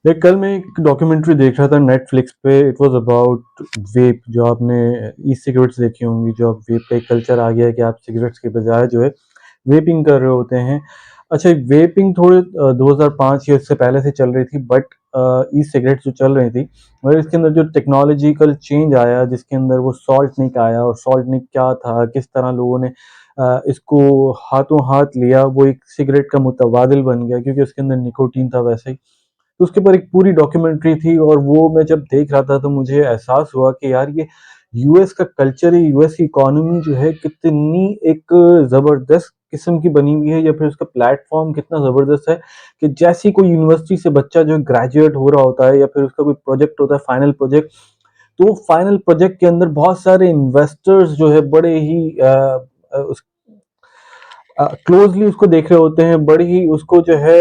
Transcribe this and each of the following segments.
देख, कल मैं एक डॉक्यूमेंट्री देख रहा था नेटफ्लिक्स पे। It was about vape. जो आपने ई सिगरेट्स देखी होंगी, जो अब वेप का एक कल्चर आ गया है कि आप सिगरेट्स के बजाय जो है वेपिंग कर रहे होते हैं। अच्छा, वेपिंग थोड़े 2005 या इससे पहले से चल रही थी, बट ई सिगरेट्स जो चल रही थी, मगर इसके अंदर जो टेक्नोलॉजिकल चेंज आया, जिसके अंदर वो सॉल्ट निक आया, और सॉल्ट निक क्या था, किस तरह लोगों ने इसको हाथों हाथ लिया, वो एक सिगरेट का मुतबादिल बन गया, क्योंकि उसके अंदर निकोटीन था वैसे ही। तो उसके ऊपर एक पूरी डॉक्यूमेंट्री थी, और वो मैं जब देख रहा था तो मुझे एहसास हुआ कि यार, ये यूएस का कल्चर है, यूएस की इकोनॉमी जो है कितनी एक ज़बरदस्त किस्म की बनी हुई है, या फिर उसका प्लेटफ़ॉर्म कितना ज़बरदस्त है कि जैसे ही कोई यूनिवर्सिटी से बच्चा जो है ग्रेजुएट हो रहा होता है, या फिर उसका कोई प्रोजेक्ट होता है, फाइनल प्रोजेक्ट, तो फाइनल प्रोजेक्ट के अंदर बहुत सारे इन्वेस्टर्स जो है बड़े ही उस क्लोजली उसको देख रहे होते हैं, बड़ी ही उसको जो है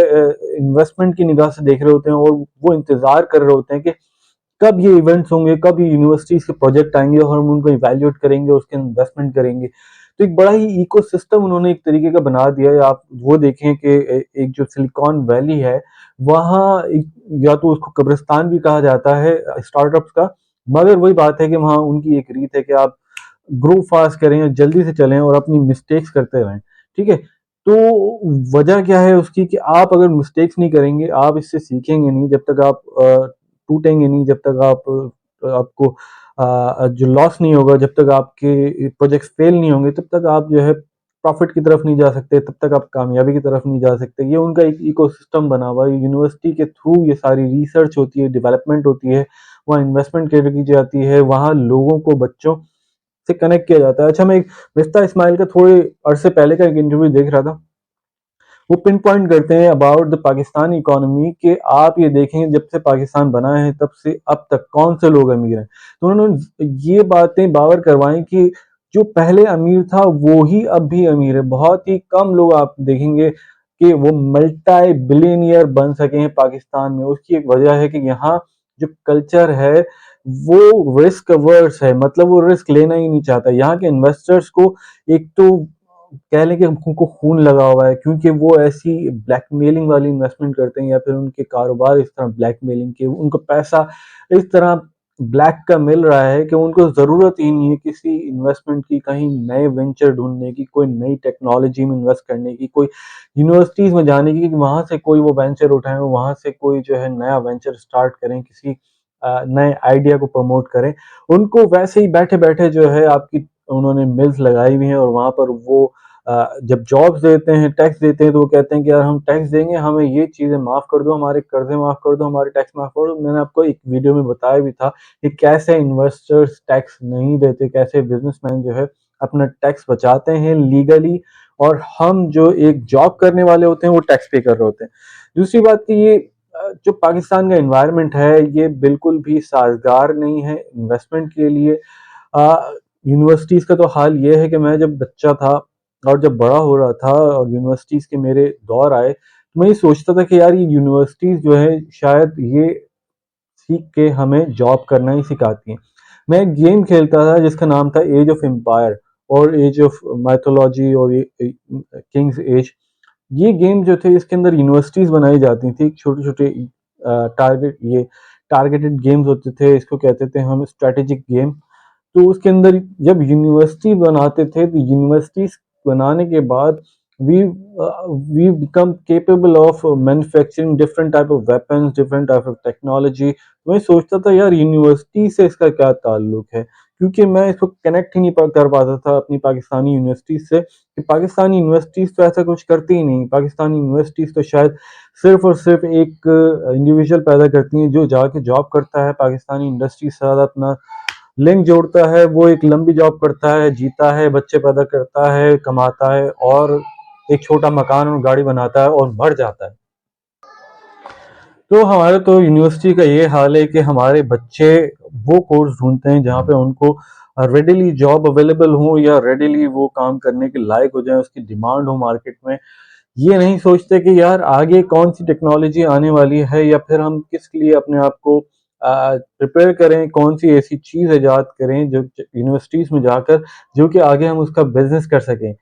इन्वेस्टमेंट की निगाह से देख रहे होते हैं, और वो इंतजार कर रहे होते हैं कि कब ये इवेंट्स होंगे, कब ये यूनिवर्सिटीज के प्रोजेक्ट आएंगे, और हम उनको इवेल्युएट करेंगे, उसके इन्वेस्टमेंट करेंगे। तो एक बड़ा ही इकोसिस्टम उन्होंने एक तरीके का बना दिया है। आप वो देखें कि एक जो सिलिकॉन वैली है, वहाँ या तो उसको कब्रिस्तान भी कहा जाता है स्टार्टअप्स का, मगर वही बात है कि वहाँ उनकी एक रीत है कि आप ग्रो फास्ट करें और जल्दी से चलें और अपनी मिस्टेक्स करते रहें। ठीक है? तो वजह क्या है उसकी कि आप अगर मिस्टेक्स नहीं करेंगे, आप इससे सीखेंगे नहीं, जब तक आप टूटेंगे नहीं, जब तक आप आपको जो लॉस नहीं होगा, जब तक आपके प्रोजेक्ट्स फेल नहीं होंगे, तब तक आप जो है प्रॉफिट की तरफ नहीं जा सकते, तब तक आप कामयाबी की तरफ नहीं जा सकते। ये उनका एक इकोसिस्टम बना हुआ है। यूनिवर्सिटी के थ्रू ये सारी रिसर्च होती है, डेवलपमेंट होती है, वहाँ इन्वेस्टमेंट की जाती है, वहाँ लोगों को, बच्चों से कनेक्ट किया जाता है। अच्छा, मैं एक मिफ्ता इस्माइल का थोड़े अरसे पहले का एक इंटरव्यू देख रहा था। वो पिन पॉइंट करते हैं अबाउट द पाकिस्तानी इकोनॉमी कि आप ये देखेंगे, जब से पाकिस्तान बना है तब से अब तक कौन से लोग अमीर हैं। तो उन्होंने ये बातें बावर करवाई कि जो पहले अमीर था वो ही अब भी अमीर है। बहुत ही कम लोग आप देखेंगे कि वो मल्टी बिलियनियर बन सके हैं पाकिस्तान में। उसकी एक वजह है कि यहाँ जो कल्चर है वो रिस्क अवर्स है, मतलब वो रिस्क लेना ही नहीं चाहता। यहाँ के इन्वेस्टर्स को एक तो कह लें कि उनको खून लगा हुआ है, क्योंकि वो ऐसी ब्लैकमेलिंग वाली इन्वेस्टमेंट करते हैं, या फिर उनके कारोबार इस तरह ब्लैकमेलिंग के, उनको पैसा इस तरह ब्लैक का मिल रहा है कि उनको ज़रूरत ही नहीं है किसी इन्वेस्टमेंट की, कहीं नए वेंचर ढूंढने की, कोई नई टेक्नोलॉजी में इन्वेस्ट करने की, कोई यूनिवर्सिटीज़ में जाने की कि वहाँ से कोई वो वेंचर उठाएं, वहाँ से कोई जो है नया वेंचर स्टार्ट करें, किसी नए आइडिया को प्रमोट करें। उनको वैसे ही बैठे बैठे जो है आपकी उन्होंने मिल्स लगाई हुई हैं, और वहाँ पर वो जब जॉब्स देते हैं, टैक्स देते हैं, तो वो कहते हैं कि यार हम टैक्स देंगे, हमें ये चीज़ें माफ़ कर दो, हमारे कर्जे माफ़ कर दो, हमारे टैक्स माफ़ कर दो। मैंने आपको एक वीडियो में बताया भी था कि कैसे इन्वेस्टर्स टैक्स नहीं देते, कैसे बिजनेसमैन जो है अपना टैक्स बचाते हैं लीगली, और हम जो एक जॉब करने वाले होते हैं वो टैक्स पे कर रहे होते हैं। दूसरी बात कि ये जो पाकिस्तान का एनवायरनमेंट है, ये बिल्कुल भी साजगार नहीं है इन्वेस्टमेंट के लिए। यूनिवर्सिटीज़ का तो हाल ये है कि मैं जब बच्चा था और जब बड़ा हो रहा था और यूनिवर्सिटीज़ के मेरे दौर आए, तो मैं ये सोचता था कि यार, ये यूनिवर्सिटीज़ जो है शायद ये सीख के हमें जॉब करना ही सिखाती हैं। मैं एक गेम खेलता था जिसका नाम था एज ऑफ एम्पायर और एज ऑफ माइथोलॉजी, और ये किंग्स एज। ये गेम जो थे, इसके अंदर यूनिवर्सिटीज़ बनाई जाती थी, छोटे-छोटे टारगेटेड गेम्स होते थे, इसको कहते थे हम स्ट्रैटेजिक गेम। तो उसके अंदर जब यूनिवर्सिटी बनाते थे, तो यूनिवर्सिटीज़ बनाने के बाद we we become capable of manufacturing different type of weapons, different type of technology. मैं सोचता था यार, यूनिवर्सिटी से इसका क्या ताल्लुक है, क्योंकि मैं इसको कनेक्ट ही नहीं कर पाता था अपनी पाकिस्तानी यूनिवर्सिटीज़ से, कि पाकिस्तानी यूनिवर्सिटीज़ तो ऐसा कुछ करती ही नहीं। पाकिस्तानी यूनिवर्सिटीज़ तो शायद सिर्फ़ और सिर्फ़ एक इंडिविजुअल पैदा करती हैं जो जाके जॉब करता है, पाकिस्तानी इंडस्ट्री के साथ अपना लिंक जोड़ता है, वो एक लंबी जॉब करता है, जीता है, बच्चे पैदा करता है, कमाता है, और एक छोटा मकान और गाड़ी बनाता है और मर जाता है। तो हमारे तो यूनिवर्सिटी का ये हाल है कि हमारे बच्चे वो कोर्स ढूंढते हैं जहाँ पे उनको रेडिली जॉब अवेलेबल हो, या रेडिली वो काम करने के लायक हो जाए, उसकी डिमांड हो मार्केट में। ये नहीं सोचते कि यार, आगे कौन सी टेक्नोलॉजी आने वाली है, या फिर हम किस लिए अपने आप को प्रिपेयर करें, कौन सी ऐसी चीज़ ईजाद करें जो यूनिवर्सिटीज़ में जाकर, जो कि आगे हम उसका बिजनेस कर सकें।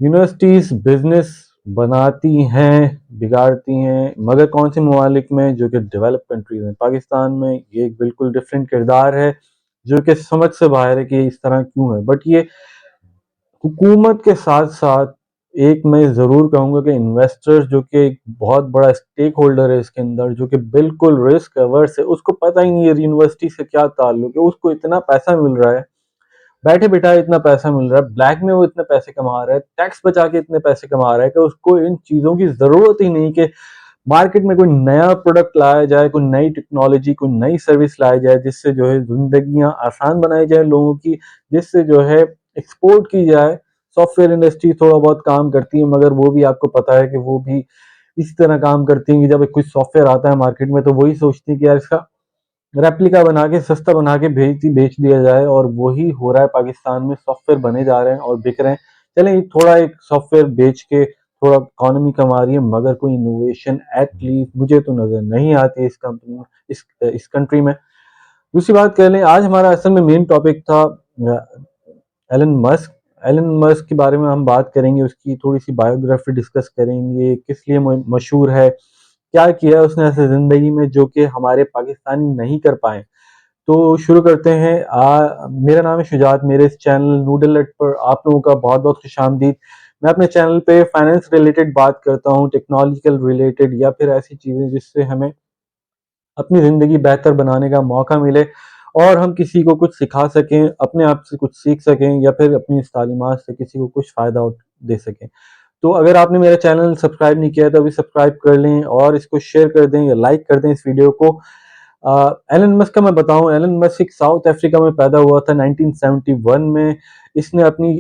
यूनिवर्सिटीज़ बिजनेस बनाती हैं, बिगाड़ती हैं, मगर कौन से ममालिक में, जो कि डेवलप कंट्रीज हैं। पाकिस्तान में ये एक बिल्कुल डिफरेंट किरदार है जो कि समझ से बाहर है कि इस तरह क्यों है। बट ये हुकूमत के साथ साथ एक मैं ज़रूर कहूँगा कि इन्वेस्टर्स जो कि एक बहुत बड़ा स्टेक होल्डर है इसके अंदर, जो कि बिल्कुल रिस्क अवर्स है, उसको पता ही नहीं है यूनिवर्सिटी से क्या ताल्लुक है, उसको इतना पैसा मिल रहा है, बैठे बिठाए इतना पैसा मिल रहा है, ब्लैक में वो इतने पैसे कमा रहा है, टैक्स बचा के इतने पैसे कमा रहा है कि उसको इन चीज़ों की ज़रूरत ही नहीं कि मार्केट में कोई नया प्रोडक्ट लाया जाए, कोई नई टेक्नोलॉजी, कोई नई सर्विस लाई जाए जिससे जो है जिंदगियां आसान बनाई जाए लोगों की, जिससे जो है एक्सपोर्ट की जाए। सॉफ्टवेयर इंडस्ट्री थोड़ा बहुत काम करती है, मगर वो भी आपको पता है कि वो भी इसी तरह काम करती है कि जब कुछ सॉफ्टवेयर आता है मार्केट में तो वही सोचती है कि यार इसका रेप्लिका बना के सस्ता बना के बेच दिया जाए, और वही हो रहा है पाकिस्तान में। सॉफ्टवेयर बने जा रहे हैं और बिक रहे हैं। चलें, ये थोड़ा एक सॉफ्टवेयर बेच के थोड़ा इकोनॉमी कमा रही है, मगर कोई इनोवेशन एटलीस्ट मुझे तो नजर नहीं आती है इस कंपनी में, इस कंट्री में। दूसरी बात कर लें, आज हमारा असल में मेन टॉपिक था एलन मस्क। एलन मस्क के बारे में हम बात करेंगे, उसकी थोड़ी सी बायोग्राफी डिस्कस करेंगे, किस लिए मशहूर है, क्या किया उसने ऐसे जिंदगी में जो कि हमारे पाकिस्तानी नहीं कर पाए। तो शुरू करते हैं। मेरा नाम है शुजात, मेरे इस चैनल नूडल अट पर आप लोगों का बहुत बहुत खुशामदीद। मैं अपने चैनल पे फाइनेंस रिलेटेड बात करता हूँ, टेक्नोलॉजिकल रिलेटेड, या फिर ऐसी चीज़ें जिससे हमें अपनी ज़िंदगी बेहतर बनाने का मौका मिले और हम किसी को कुछ सिखा सकें, अपने आप से कुछ सीख सकें, या फिर अपनी इस तालीमात से किसी को कुछ फ़ायदा दे सकें। तो अगर आपने मेरा चैनल सब्सक्राइब नहीं किया है तो अभी सब्सक्राइब कर लें और इसको शेयर कर दें या लाइक कर दें इस वीडियो को। एलन मस्क का मैं बताऊं, एलन मस्क एक साउथ अफ्रीका में पैदा हुआ था 1971 में। इसने अपनी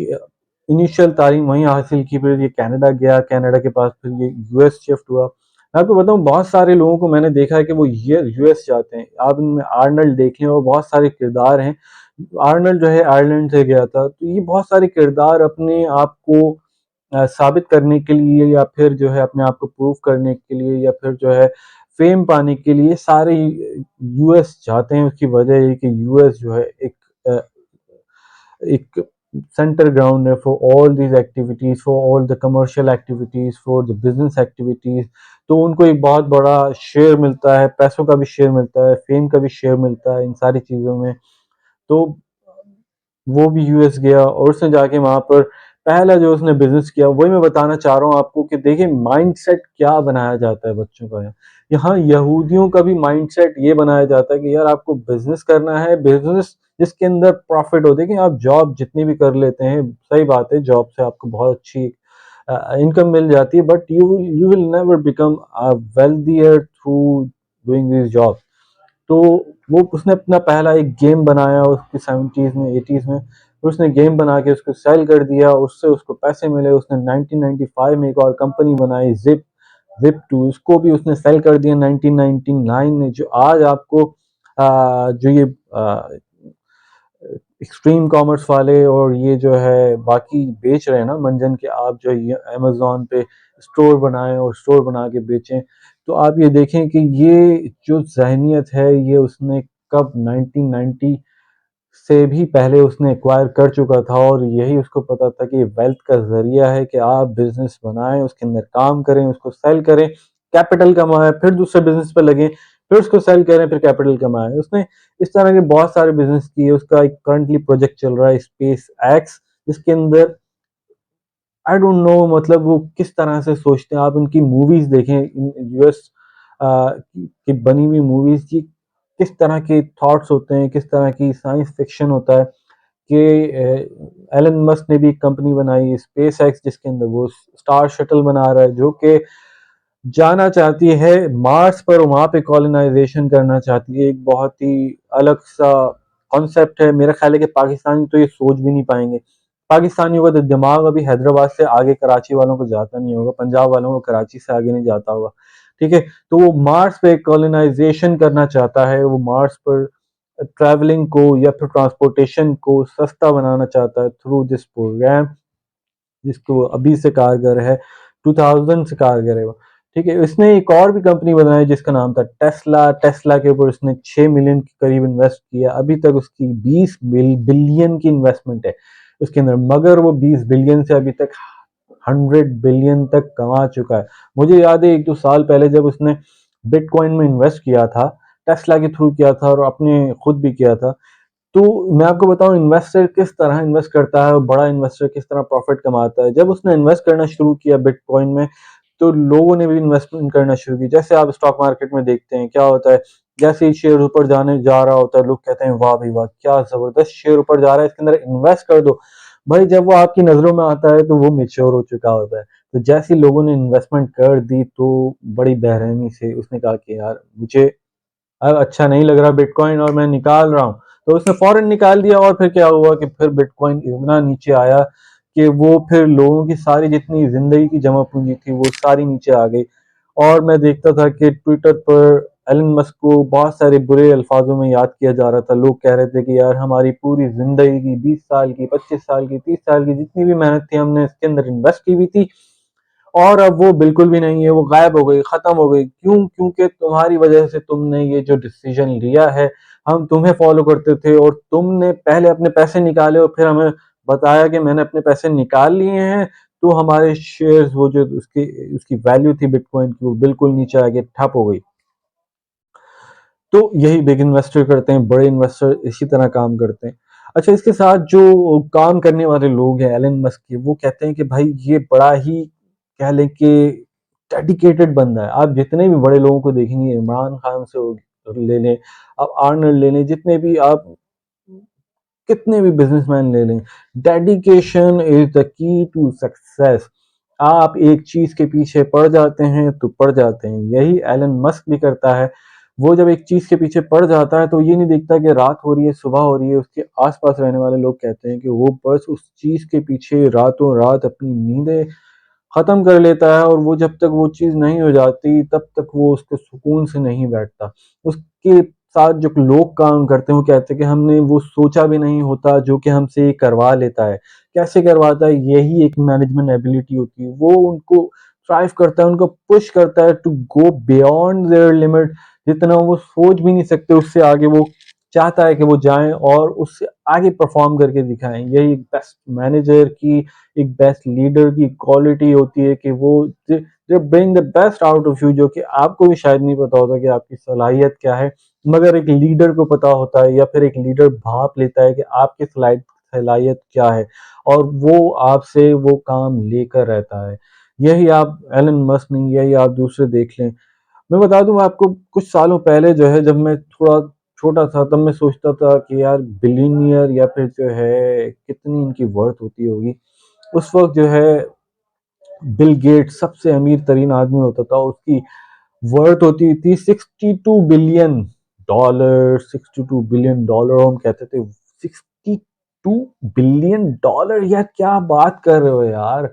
इनिशियल तालीम वहीं हासिल की, फिर ये कनाडा गया, कनाडा के पास फिर ये यूएस शिफ्ट हुआ। मैं आपको बताऊं, बहुत सारे लोगों को मैंने देखा है कि वो ये यूएस जाते हैं। आप इनमें आर्नल्ड देख लें और बहुत सारे किरदार हैं। आर्नल्ड जो है आयरलैंड से गया था, तो ये बहुत सारे किरदार अपने आप को साबित करने के लिए, या फिर जो है अपने आप को प्रूव करने के लिए, या फिर जो है फेम पाने के लिए सारे यूएस जाते हैं। उसकी वजह ये कि यूएस जो है एक सेंटर ग्राउंड है for all these activities, for all the commercial activities, for the business activities. तो उनको एक बहुत बड़ा शेयर मिलता है, पैसों का भी शेयर मिलता है, फेम का भी शेयर मिलता है इन सारी चीज़ों में। तो वो भी यूएस गया और उसने जाके वहां पर पहला जो उसने बिजनेस किया, वही मैं बताना चाह रहा हूँ आपको कि देखिए माइंडसेट क्या बनाया जाता है बच्चों का। यहाँ यहूदियों का भी माइंडसेट ये बनाया जाता है कि यार आपको बिजनेस करना है, बिजनेस जिसके अंदर प्रॉफिट हो। देखिए आप जॉब जितनी भी कर लेते हैं, सही बात है, जॉब से आपको बहुत अच्छी इनकम मिल जाती है, but you will never become wealthier through doing this job. तो वो उसने अपना पहला एक गेम बनाया उसकी 70s में 80s में, फिर उसने गेम बना के उसको सेल कर दिया, उससे उसको पैसे मिले। उसने 1995 में एक और कंपनी बनाई, जिप 2, उसको भी उसने सेल कर दिया 1999 में। जो आज आपको जो ये एक्सट्रीम कॉमर्स वाले और ये जो है बाकी बेच रहे हैं ना मंजन के, आप जो ये अमेजोन पे स्टोर बनाएं और स्टोर बना के बेचें, तो आप ये देखें कि ये जो जहनियत है ये उसने कब 1990 से भी पहले उसने एक्वायर कर चुका था। और यही उसको पता था कि वेल्थ का जरिया है कि आप बिजनेस बनाएं, उसके अंदर काम करें, उसको सेल करें, कैपिटल कमाएं, फिर दूसरे बिजनेस पर लगें, फिर उसको सेल करें, फिर कैपिटल कमाएं। उसने इस तरह के बहुत सारे बिजनेस किए। उसका एक करंटली प्रोजेक्ट चल रहा है स्पेस एक्स, जिसके अंदर आई डोंट नो, मतलब वो किस तरह से सोचते हैं। आप इनकी मूवीज देखें, यूएस की बनी हुई मूवीज की, किस तरह के थॉट्स होते हैं, किस तरह की साइंस फिक्शन होता है। कि एलन मस्क ने भी एक कंपनी बनाई स्पेस एक्स, जिसके अंदर वो स्टार शटल बना रहा है, जो कि जाना चाहती है मार्स पर, वहां पे कॉलोनाइजेशन करना चाहती है। एक बहुत ही अलग सा कॉन्सेप्ट है। मेरा ख्याल है कि पाकिस्तानी तो ये सोच भी नहीं पाएंगे। पाकिस्तानियों का तो दिमाग अभी हैदराबाद से आगे कराची वालों को जाता नहीं होगा, पंजाब वालों को कराची से आगे नहीं जाता होगा। ठीक है, तो वो मार्स पे कॉलोनाइजेशन करना चाहता है। वो मार्स पर ट्रैवलिंग को या फिर ट्रांसपोर्टेशन को सस्ता बनाना चाहता है थ्रू दिस प्रोग्राम, जिसको अभी से कारगर है, 2000 से कारगर है वो। ठीक है, इसने एक और भी कंपनी बनाई जिसका नाम था टेस्ला। टेस्ला के ऊपर उसने 6 मिलियन के करीब इन्वेस्ट किया। अभी तक उसकी 20 बिलियन की इन्वेस्टमेंट है उसके अंदर, मगर वो 20 बिलियन से अभी तक 100 बिलियन तक कमा चुका है। मुझे याद है 1-2 साल पहले जब उसने बिटकॉइन में इन्वेस्ट किया था, टेस्ला के थ्रू किया था और अपने खुद भी किया था। तो मैं आपको बताऊँ इन्वेस्टर किस तरह इन्वेस्ट करता है और बड़ा इन्वेस्टर किस तरह प्रॉफ़िट कमाता है। जब उसने इन्वेस्ट करना शुरू किया बिटकॉइन में, तो लोगों ने भी इन्वेस्टमेंट करना शुरू की। जैसे आप स्टॉक मार्केट में देखते हैं क्या होता है, जैसे ही शेयर ऊपर जाने जा रहा होता है, लोग कहते हैं वाह भाई वाह! क्या ज़बरदस्त शेयर ऊपर जा रहा है, इसके अंदर इन्वेस्ट कर दो। भाई जब वो आपकी नज़रों में आता है तो वो मैच्योर हो चुका होता है। तो जैसे ही लोगों ने इन्वेस्टमेंट कर दी तो बड़ी बेरहमी से उसने कहा कि यार मुझे अब अच्छा नहीं लग रहा बिटकॉइन और मैं निकाल रहा हूँ। तो उसने फौरन निकाल दिया और फिर क्या हुआ कि फिर बिटकॉइन इतना नीचे आया कि वो फिर लोगों की सारी जितनी ज़िंदगी की जमा पूंजी थी वो सारी नीचे आ गई। और मैं देखता था कि ट्विटर पर एलन मस्क को बहुत सारे बुरे अल्फाजों में याद किया जा रहा था। लोग कह रहे थे कि यार हमारी पूरी ज़िंदगी की 20 साल की, 25 साल की, 30 साल की जितनी भी मेहनत थी हमने इसके अंदर इन्वेस्ट की हुई थी और अब वो बिल्कुल भी नहीं है, वो गायब हो गई, खत्म हो गई। क्यों? क्योंकि तुम्हारी वजह से तुमने ये जो डिसीजन लिया है, हम तुम्हें फॉलो करते थे और तुमने पहले अपने पैसे निकाले और फिर हमें बताया कि मैंने अपने पैसे निकाल लिए हैं, तो हमारे शेयर्स वो जो उसकी उसकी वैल्यू थी बिटकॉइन की वो बिल्कुल नीचे आ गई, ठप हो गई। तो यही बिग इन्वेस्टर करते हैं, बड़े इन्वेस्टर इसी तरह काम करते हैं। अच्छा, इसके साथ जो काम करने वाले लोग हैं एलन मस्क के, वो कहते हैं कि भाई ये बड़ा ही कह लें कि डेडिकेटेड बंदा है। आप जितने भी बड़े लोगों को देखेंगे, इमरान खान से ले लें, आप आर्नल्ड ले लें, जितने भी आप कितने भी बिजनेसमैन ले लें, dedication is the key to success. आप एक चीज के पीछे पड़ जाते हैं तो पड़ जाते हैं। यही एलन मस्क भी करता है। वो जब एक चीज के पीछे पड़ जाता है तो ये नहीं देखता कि रात हो रही है, सुबह हो रही है। उसके आसपास रहने वाले लोग कहते हैं कि वो बस उस चीज के पीछे रातों रात अपनी नींदें खत्म कर लेता है और वो जब तक वो चीज़ नहीं हो जाती तब तक वो उसके सुकून से नहीं बैठता। उसके साथ जो लोग काम करते हैं वो कहते हैं कि हमने वो सोचा भी नहीं होता जो कि हमसे ये करवा लेता है। कैसे करवाता है? यही एक मैनेजमेंट एबिलिटी होती है। वो उनको ड्राइव करता है, उनको पुश करता है to go beyond their limit. जितना वो सोच भी नहीं सकते उससे आगे वो चाहता है कि वो जाएँ और उससे आगे परफ़ॉर्म करके दिखाएँ। यही एक बेस्ट मैनेजर की, एक बेस्ट लीडर की क्वालिटी होती है कि वो they bring the best out of you, जो कि आपको भी शायद नहीं पता होता कि आपकी सलाहियत क्या है, मगर एक लीडर को पता होता है या फिर एक लीडर भांप लेता है कि आपकी सलाहियत क्या है और वो आपसे वो काम लेकर रहता है। यही आप एलन मस्क नहीं, यही आप दूसरे देख लें। मैं बता दूं आपको, कुछ सालों पहले जो है जब मैं थोड़ा छोटा था तब मैं सोचता था कि यार बिलीनियर या फिर जो है कितनी इनकी वर्थ होती होगी। उस वक्त जो है बिल गेट्स सबसे अमीर तरीन आदमी होता था, उसकी वर्थ होती थी 62 बिलियन डॉलर। 62 बिलियन डॉलर हम कहते थे। 62 बिलियन डॉलर, यार क्या बात कर रहे हो यार,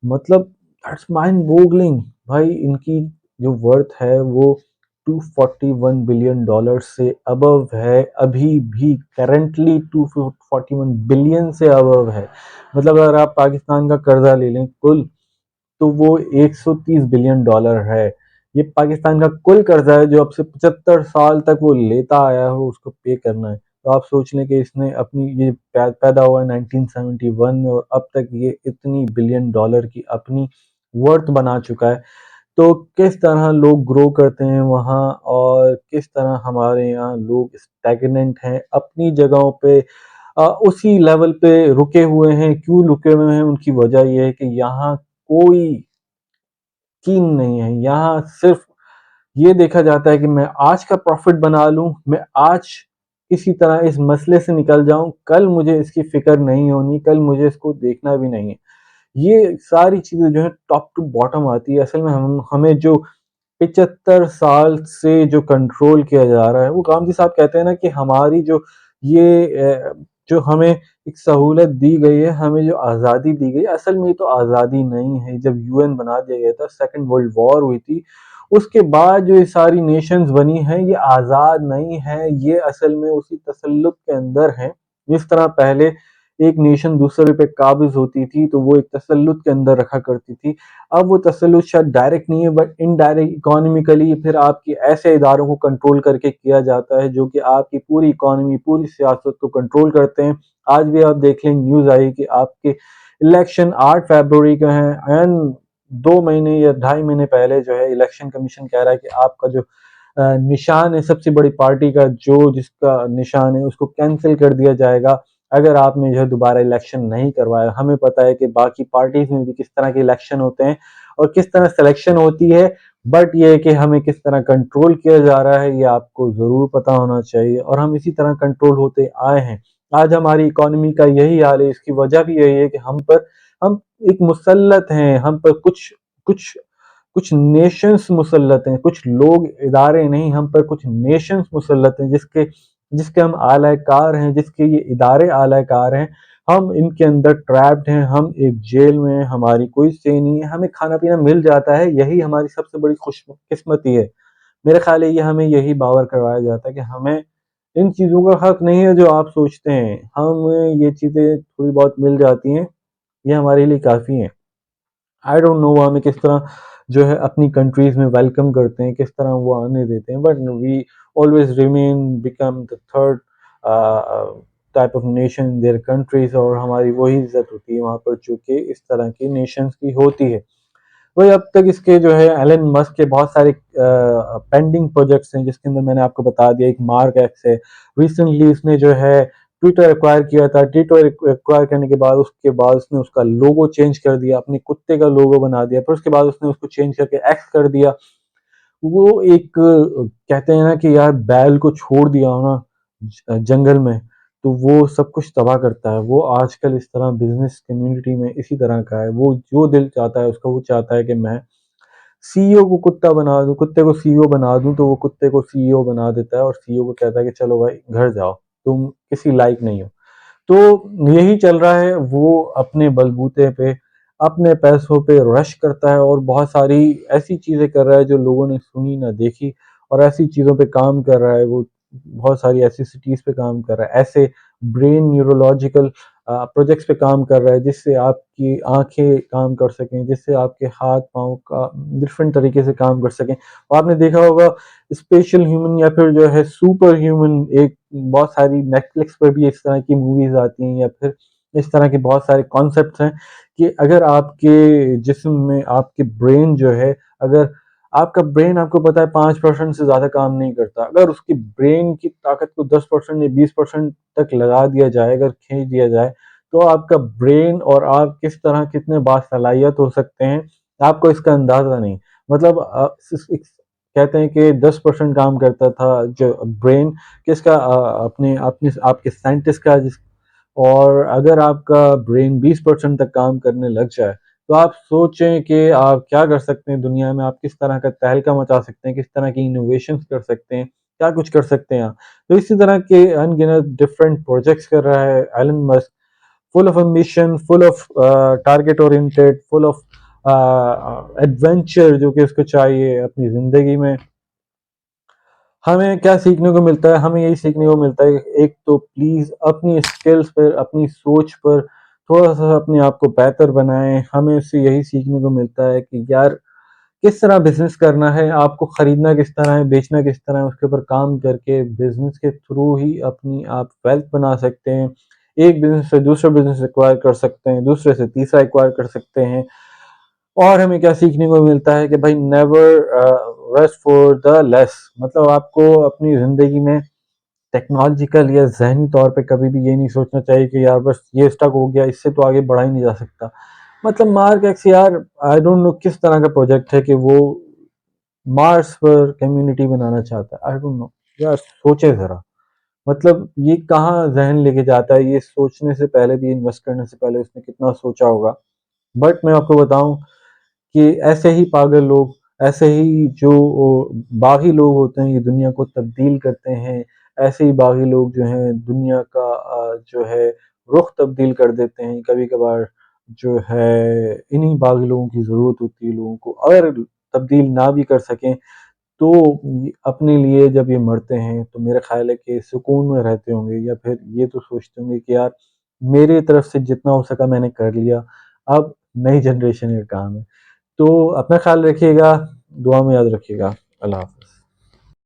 मतलब दैट्स माइंड बोगलिंग। भाई इनकी जो वर्थ है वो 241 बिलियन डॉलर से अबव है, अभी भी करंटली 241 बिलियन से अबव है। मतलब अगर आप पाकिस्तान का कर्जा ले लें कुल, तो वो 130 बिलियन डॉलर है। ये पाकिस्तान का कुल कर्जा है जो अब से 75 साल तक वो लेता आया है और उसको पे करना है। तो आप सोच लें कि इसने अपनी ये पैदा हुआ है 1971 में और अब तक ये इतनी बिलियन डॉलर की अपनी वर्थ बना चुका है। तो किस तरह लोग ग्रो करते हैं वहाँ और किस तरह हमारे यहाँ लोग स्टैग्नेंट हैं अपनी जगहों पे, उसी लेवल पे रुके हुए हैं। क्यों रुके हुए हैं? उनकी वजह ये है कि यहाँ कोई कीन नहीं है। यहाँ सिर्फ ये देखा जाता है कि मैं आज का प्रॉफिट बना लूं, मैं आज किसी तरह इस मसले से निकल जाऊं, कल मुझे इसकी फिक्र नहीं होनी, कल मुझे इसको देखना भी नहीं है। ये सारी चीजें जो है टॉप टू बॉटम आती है। असल में हम हमें जो 75 साल से जो कंट्रोल किया जा रहा है, वो गांधी साहब कहते हैं ना कि हमारी जो ये जो हमें एक सहूलत दी गई है, हमें जो आज़ादी दी गई है, असल में ये तो आज़ादी नहीं है। जब यूएन बना दिया गया था, सेकंड वर्ल्ड वॉर हुई थी, उसके बाद जो ये सारी नेशंस बनी हैं, ये आज़ाद नहीं है, ये असल में उसी तसल्लुत के अंदर हैं। जिस तरह पहले एक नेशन दूसरे पे काबिज होती थी तो वो एक तसल्लुत के अंदर रखा करती थी। अब वो तसल्लुत शायद डायरेक्ट नहीं है बट इनडायरेक्ट इकोनॉमिकली फिर आपके ऐसे इदारों को कंट्रोल करके किया जाता है जो कि आपकी पूरी इकोनॉमी, पूरी सियासत को कंट्रोल करते हैं। आज भी आप देख लें, न्यूज़ आई कि आपके इलेक्शन 8 फरवरी का है एंड 2 महीने या ढाई महीने पहले जो है इलेक्शन कमीशन कह रहा है कि आपका जो निशान है सबसे बड़ी पार्टी का जो जिसका निशान है उसको कैंसिल कर दिया जाएगा अगर आपने जो है दोबारा इलेक्शन नहीं करवाया। हमें पता है कि बाकी पार्टीज में भी किस तरह के इलेक्शन होते हैं और किस तरह सिलेक्शन होती है, बट ये है कि हमें किस तरह कंट्रोल किया जा रहा है ये आपको जरूर पता होना चाहिए और हम इसी तरह कंट्रोल होते आए हैं। आज हमारी इकोनॉमी का यही हाल है, इसकी वजह भी यही है कि हम एक मुसल्लत हैं, हम पर कुछ कुछ कुछ नेशंस मुसल्लत हैं, कुछ लोग इदारे नहीं, हम पर कुछ नेशंस मुसल्लत हैं जिसके जिसके हम आलाकार हैं, जिसके ये इदारे आलाकार हैं। हम इनके अंदर ट्रैप्ड हैं, हम एक जेल में हैं, हमारी कोई से नहीं है, हमें खाना पीना मिल जाता है, यही हमारी सबसे बड़ी खुशकिस्मती है। मेरा ख्याल है ये हमें यही बावर करवाया जाता है कि हमें इन चीज़ों का हक नहीं है जो आप सोचते हैं, हमें ये चीज़ें थोड़ी बहुत मिल जाती हैं, ये हमारे लिए काफ़ी हैं। आई डोंट नो वो हमें किस तरह जो है अपनी कंट्रीज में वेलकम करते हैं, किस तरह वो आने देते हैं, but we always remain become the third type of nation in their countries और हमारी वही इज्जत होती है वहाँ पर जो कि इस तरह की नेशंस की होती है। वही अब तक इसके जो है एलन मस्क के बहुत सारे पेंडिंग प्रोजेक्ट्स हैं जिसके अंदर मैंने आपको बता दिया, एक मार्क एक्स है। रिसेंटली इसने जो है ट्विटर एक्वायर किया था, ट्विटर एक्वायर करने के बाद उसने उसका लोगो चेंज कर दिया, अपने कुत्ते का लोगो बना दिया, फिर उसके बाद उसने उसको चेंज करके एक्स कर दिया। वो एक कहते हैं ना कि यार बैल को छोड़ दिया हो ना जंगल में तो वो सब कुछ तबाह करता है। वो आजकल इस तरह बिजनेस कम्युनिटी में इसी तरह का है, वो जो दिल चाहता है उसका वो चाहता है कि मैं सीईओ को कुत्ता बना दूं, कुत्ते को सीईओ बना दूं, तो वो कुत्ते को सीईओ बना देता है और सीईओ को कहता है कि चलो भाई घर जाओ, तुम किसी लायक नहीं हो। तो यही चल रहा है, वो अपने बलबूते पे अपने पैसों पे रश करता है और बहुत सारी ऐसी चीजें कर रहा है जो लोगों ने सुनी ना देखी और ऐसी चीजों पे काम कर रहा है। वो बहुत सारी ऐसी सिटीज पे काम कर रहा है, ऐसे ब्रेन न्यूरोलॉजिकल प्रोजेक्ट्स पे काम कर रहा है जिससे आपकी आंखें काम कर सकें, जिससे आपके हाथ पाँव का डिफरेंट तरीके से काम कर सकें। और आपने देखा होगा स्पेशल ह्यूमन या फिर जो है सुपर ह्यूमन, एक बहुत सारी नेटफ्लिक्स पर भी इस तरह की मूवीज आती हैं या फिर इस तरह के बहुत सारे कॉन्सेप्ट्स हैं कि अगर आपके जिस्म में आपके ब्रेन जो है, अगर आपका ब्रेन आपको पता है 5% से ज़्यादा काम नहीं करता, अगर उसकी ब्रेन की ताकत को 10% या 20% तक लगा दिया जाए, अगर खींच दिया जाए, तो आपका ब्रेन और आप किस तरह कितने बासलाहियत हो सकते हैं, आपको इसका अंदाज़ा नहीं। मतलब कहते हैं कि 10% काम करता था जो ब्रेन किसका अपने अपने आपके साइंटिस्ट का जिस और अगर आपका ब्रेन 20% तक काम करने लग जाए तो आप सोचें कि आप क्या कर सकते हैं दुनिया में, आप किस तरह का तहलका मचा सकते हैं, किस तरह की इनोवेशंस कर सकते हैं, क्या कुछ कर सकते हैं आप। तो इसी तरह के अनगिनत डिफरेंट प्रोजेक्ट्स कर रहा है Elon Musk, full of ambition, full of target oriented, full of adventure जो कि उसको चाहिए अपनी ज़िंदगी में। हमें क्या सीखने को मिलता है? हमें यही सीखने को मिलता है कि एक तो प्लीज़ अपनी स्किल्स पर, अपनी सोच पर थोड़ा-सा अपने आप को बेहतर बनाएँ। हमें उससे यही सीखने को मिलता है कि यार किस तरह बिज़नेस करना है, आपको खरीदना किस तरह है, बेचना किस तरह है, उसके ऊपर काम करके बिज़नेस के थ्रू ही अपनी आप वेल्थ बना सकते हैं। एक बिज़नेस से दूसरा बिज़नेस एक्वायर कर सकते हैं, दूसरे से तीसरा एक्वायर कर सकते हैं। और हमें क्या सीखने को मिलता है कि भाई never rest for the less, मतलब आपको अपनी ज़िंदगी में टेक्नोलॉजिकल या ज़हनी तौर पे कभी भी ये नहीं सोचना चाहिए कि यार बस ये स्टक हो गया, इससे तो आगे बढ़ा ही नहीं जा सकता। मतलब मार्क एक्स यार आई डोंट नो किस तरह का प्रोजेक्ट है कि वो मार्स पर कम्युनिटी बनाना चाहता है। आई डोंट नो यार, सोचे ज़रा। मतलब ये कहाँ ज़हन लेके जाता है, ये सोचने से पहले भी, इन्वेस्ट करने से पहले उसने कितना सोचा होगा। बट मैं आपको बताऊँ कि ऐसे ही पागल लोग, ऐसे ही जो बागी लोग होते हैं ये दुनिया को तब्दील करते हैं। ऐसे ही बागी लोग जो हैं दुनिया का जो है रुख तब्दील कर देते हैं। कभी-कभार जो है इन्हीं बागी लोगों की ज़रूरत होती है लोगों को। अगर तब्दील ना भी कर सकें तो अपने लिए जब ये मरते हैं तो मेरा ख़्याल है कि सुकून में रहते होंगे या फिर ये तो सोचते होंगे कि यार मेरी तरफ से जितना हो सका मैंने कर लिया, अब नई जनरेशन का काम है। तो अपना ख्याल रखिएगा, दुआ में याद रखिएगा। अल्लाह हाफ़िज़।